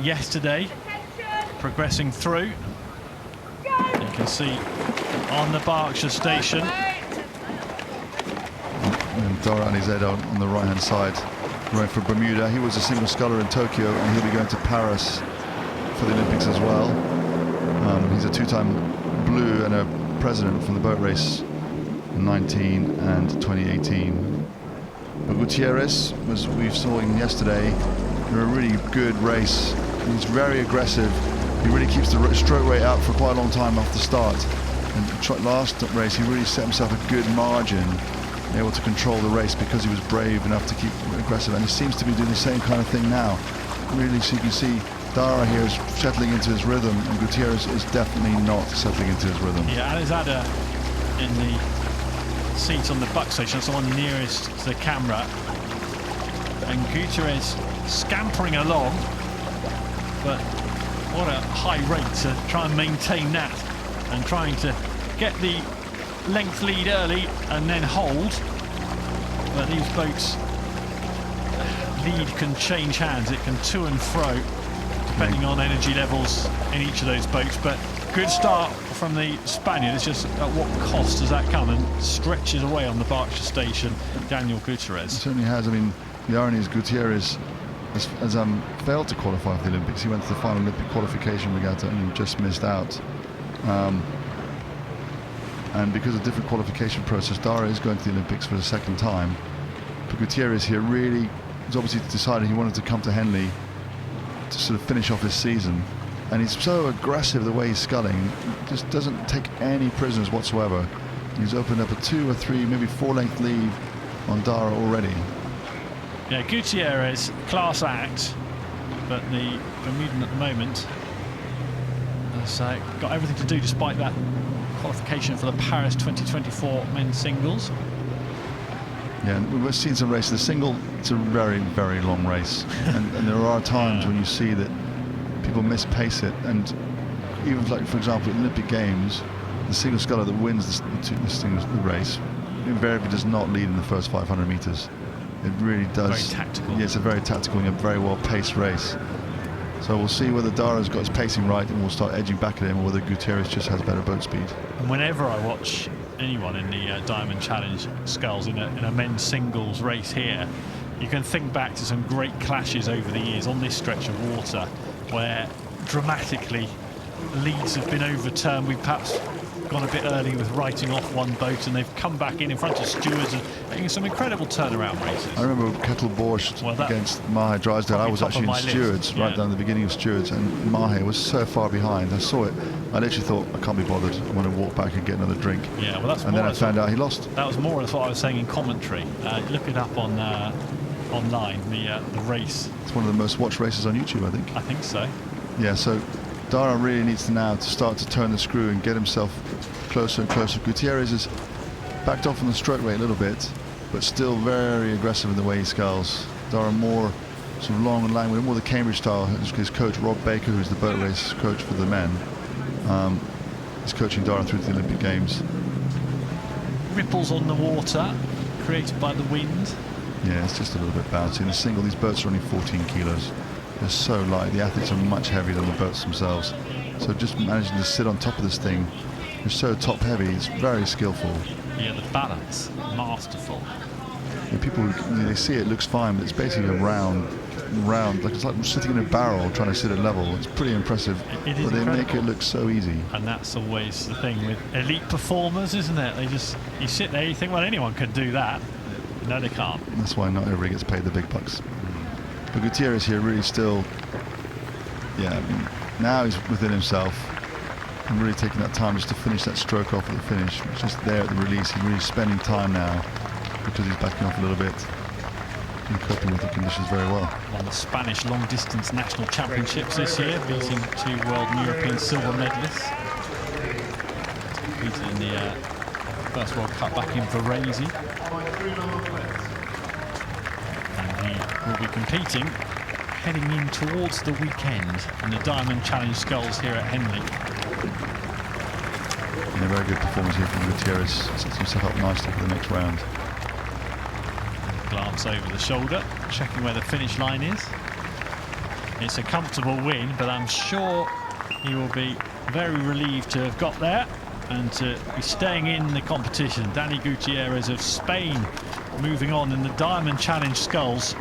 yesterday, progressing through. You can see on the Berkshire station. And Dara Alizadeh on the right-hand side, rowing for Bermuda. He was a single sculler in Tokyo, and he'll be going to Paris for the Olympics as well. He's a two-time blue and a president from the boat race in 19 and 2018. But Gutierrez, as we saw him yesterday, in a really good race. He's very aggressive. He really keeps the stroke rate up for quite a long time off the start. And last race, he really set himself a good margin, able to control the race because he was brave enough to keep aggressive. And he seems to be doing the same kind of thing now. Really, so you can see Dara here is settling into his rhythm, and Gutierrez is definitely not settling into his rhythm. Yeah, Alizadeh in the seat on the buck station, that's the one nearest to the camera. And Gutierrez scampering along, but what a high rate to try and maintain that, and trying to get the length lead early and then hold. But these boats, lead can change hands, it can to and fro depending on energy levels in each of those boats. But good start from the Spaniard. It's just at what cost does that come, and stretches away on the Berkshire station Daniel Gutierrez. It certainly has. I mean, the irony is Gutierrez has failed to qualify for the Olympics. He went to the final Olympic qualification regatta and just missed out. And because of different qualification process, Dara is going to the Olympics for the second time. But Gutierrez here really has obviously decided he wanted to come to Henley to sort of finish off his season. And he's so aggressive the way he's sculling, just doesn't take any prisoners whatsoever. He's opened up a 2 or 3, maybe 4 length lead on Dara already. Yeah, Gutierrez, class act, but the Bermudan at the moment has got everything to do despite that qualification for the Paris 2024 men's singles. Yeah, and we've seen some races. The single, it's a very, very long race, and there are times when you see that people mispace it, and even like, for example, at Olympic Games, the single sculler that wins the race invariably does not lead in the first 500 meters. It really does. Very tactical. Yeah, it's a very tactical and a very well-paced race. So we'll see whether Dara's got his pacing right and we'll start edging back at him, or whether Gutierrez just has better boat speed. And whenever I watch anyone in the Diamond Challenge Sculls in a men's singles race here, you can think back to some great clashes over the years on this stretch of water where dramatically leads have been overturned. We've perhaps gone a bit early with writing off one boat, and they've come back in front of stewards and making some incredible turnaround races. I remember Kettle Borscht against Mahe Drysdale. I was actually in stewards, right down the beginning of stewards, and Mahe was so far behind. I saw it, I literally thought, I can't be bothered, I'm going to walk back and get another drink. Yeah, well, that's and then I found out he lost. That was more or less what I was saying in commentary. Look it up on online, the race. It's one of the most watched races on YouTube, I think. I think so. Yeah, so Dara really needs to now to start to turn the screw and get himself closer and closer. Gutierrez has backed off on the stroke rate a little bit, but still very aggressive in the way he sculls. Dara more sort of long and languid, more the Cambridge style. His coach Rob Baker, who's the boat race coach for the men, is coaching Dara through to the Olympic Games. Ripples on the water created by the wind. Yeah, it's just a little bit bouncy. In a single, these boats are only 14 kilos. They're so light. The athletes are much heavier than the boats themselves. So just managing to sit on top of this thing, it's so top heavy, it's very skillful. Yeah, the balance, masterful. And people, they see it looks fine, but it's basically a round, like it's like sitting in a barrel trying to sit at level. It's pretty impressive, it is but they incredible. Make it look so easy. And that's always the thing with elite performers, isn't it? They just, you sit there, you think, well, anyone could do that. No, they can't. That's why not everybody gets paid the big bucks. But Gutierrez here really still, yeah, I mean, now he's within himself and really taking that time just to finish that stroke off at the finish. It's just there at the release. He's really spending time now because he's backing off a little bit and coping with the conditions very well. Won the Spanish long distance national championships this year, beating 2 world and European silver medalists. Competed in the first World Cup back in Varese. And he will be competing heading in towards the weekend in the Diamond Challenge Sculls here at Henley. Yeah, very good performance here from Gutierrez. Sets himself up nicely for the next round. Glance over the shoulder, checking where the finish line is. It's a comfortable win, but I'm sure he will be very relieved to have got there and to be staying in the competition. Danny Gutierrez of Spain moving on in the Diamond Challenge Sculls.